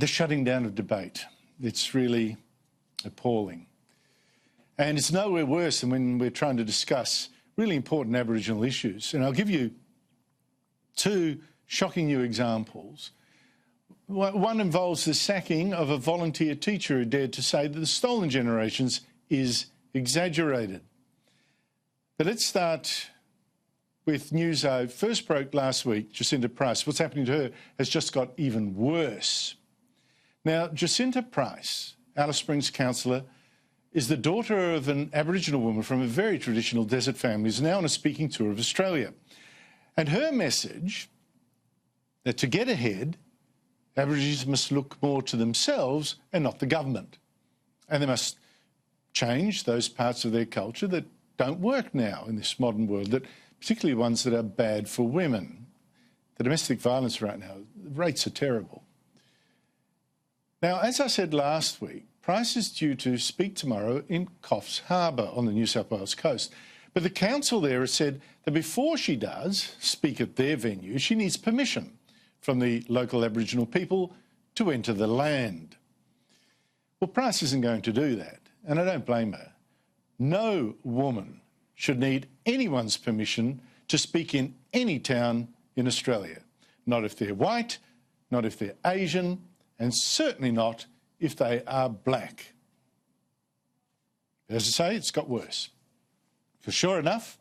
the shutting down of debate. It's really appalling. And it's nowhere worse than when we're trying to discuss really important Aboriginal issues. And I'll give you two shocking new examples. One involves the sacking of a volunteer teacher who dared to say that the stolen generations is exaggerated. But let's start with news I first broke last week. Jacinta Price, what's happening to her has just got even worse. Now, Jacinta Price, Alice Springs councillor, is the daughter of an Aboriginal woman from a very traditional desert family, is now on a speaking tour of Australia. And her message that to get ahead, Aborigines must look more to themselves and not the government. And they must change those parts of their culture that don't work now in this modern world, that particularly ones that are bad for women. The domestic violence right now, the rates are terrible. Now, as I said last week, Price is due to speak tomorrow in Coffs Harbour on the New South Wales coast. But the council there has said that before she does speak at their venue, she needs permission from the local Aboriginal people to enter the land. Well, Price isn't going to do that, and I don't blame her. No woman should need anyone's permission to speak in any town in Australia. Not if they're white, not if they're Asian, and certainly not if they are black. As I say, it's got worse. For sure enough,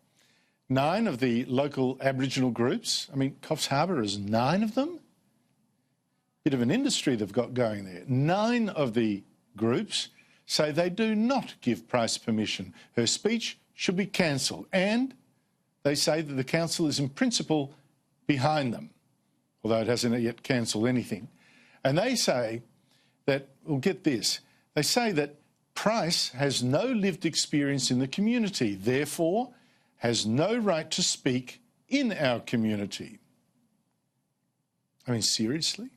9 of the local Aboriginal groups, I mean, Coffs Harbour is 9 of them. Bit of an industry they've got going there. 9 of the groups say they do not give Price permission. Her speech should be cancelled, and they say that the council is in principle behind them, although it hasn't yet cancelled anything. And they say that, well, get this, they say that Price has no lived experience in the community, therefore has no right to speak in our community. I mean, seriously?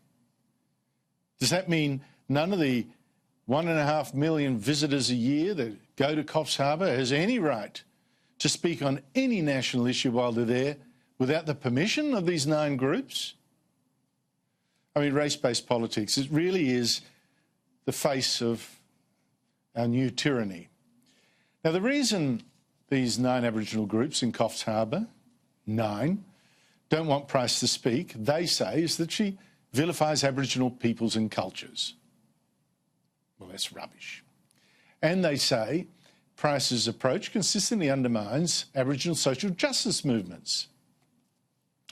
Does that mean none of the 1.5 million visitors a year that go to Coffs Harbour has any right to speak on any national issue while they're there without the permission of these 9 groups? I mean, race-based politics, it really is the face of our new tyranny. Now, the reason these 9 Aboriginal groups in Coffs Harbour, 9, don't want Price to speak, they say, is that she vilifies Aboriginal peoples and cultures. Well, that's rubbish. And they say Price's approach consistently undermines Aboriginal social justice movements.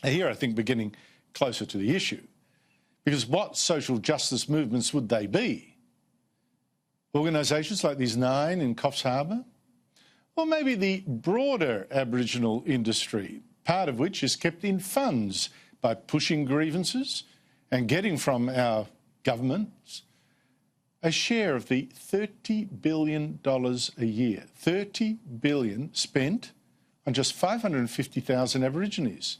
Now, here, I think, we're getting closer to the issue, because what social justice movements would they be? Organisations like these 9 in Coffs Harbour? Or maybe the broader Aboriginal industry, part of which is kept in funds by pushing grievances and getting from our governments a share of the $30 billion a year. $30 billion spent on just 550,000 Aborigines,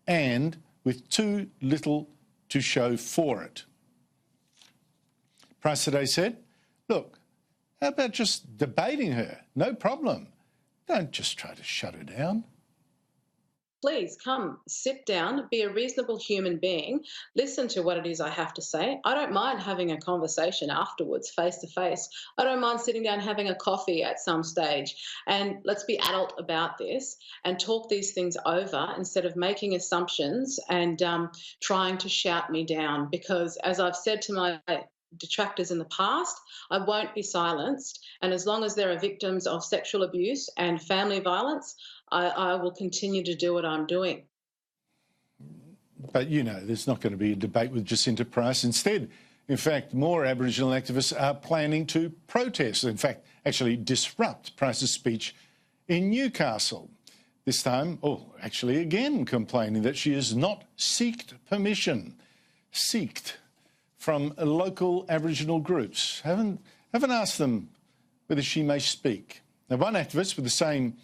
and with too little to show for it. Price today said, look, how about just debating her? No problem. Don't just try to shut her down. Please come, sit down, be a reasonable human being, listen to what it is I have to say. I don't mind having a conversation afterwards, face to face. I don't mind sitting down having a coffee at some stage. And let's be adult about this and talk these things over instead of making assumptions and trying to shout me down. Because as I've said to my detractors in the past, I won't be silenced. And as long as there are victims of sexual abuse and family violence, I will continue to do what I'm doing. But, you know, there's not going to be a debate with Jacinta Price. Instead, in fact, more Aboriginal activists are planning to protest, in fact, actually disrupt Price's speech in Newcastle. This time, actually again complaining that she has not sought permission, from local Aboriginal groups. Haven't asked them whether she may speak. Now, one activist with the same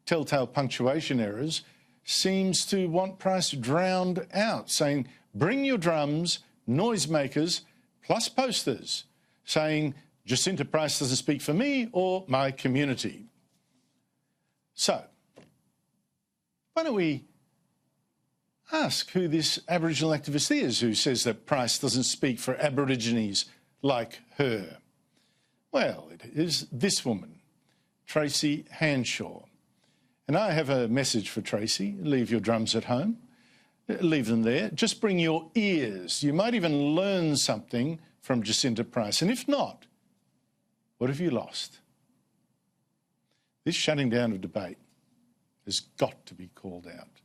telltale punctuation errors seems to want Price drowned out, saying, bring your drums, noisemakers, plus posters, saying Jacinta Price doesn't speak for me or my community. So, why don't we Ask who this Aboriginal activist is who says that Price doesn't speak for Aborigines like her. Well, it is this woman, Tracy Hanshaw. And I have a message for Tracy. Leave your drums at home. Leave them there. Just bring your ears. You might even learn something from Jacinta Price. And if not, what have you lost? This shutting down of debate has got to be called out.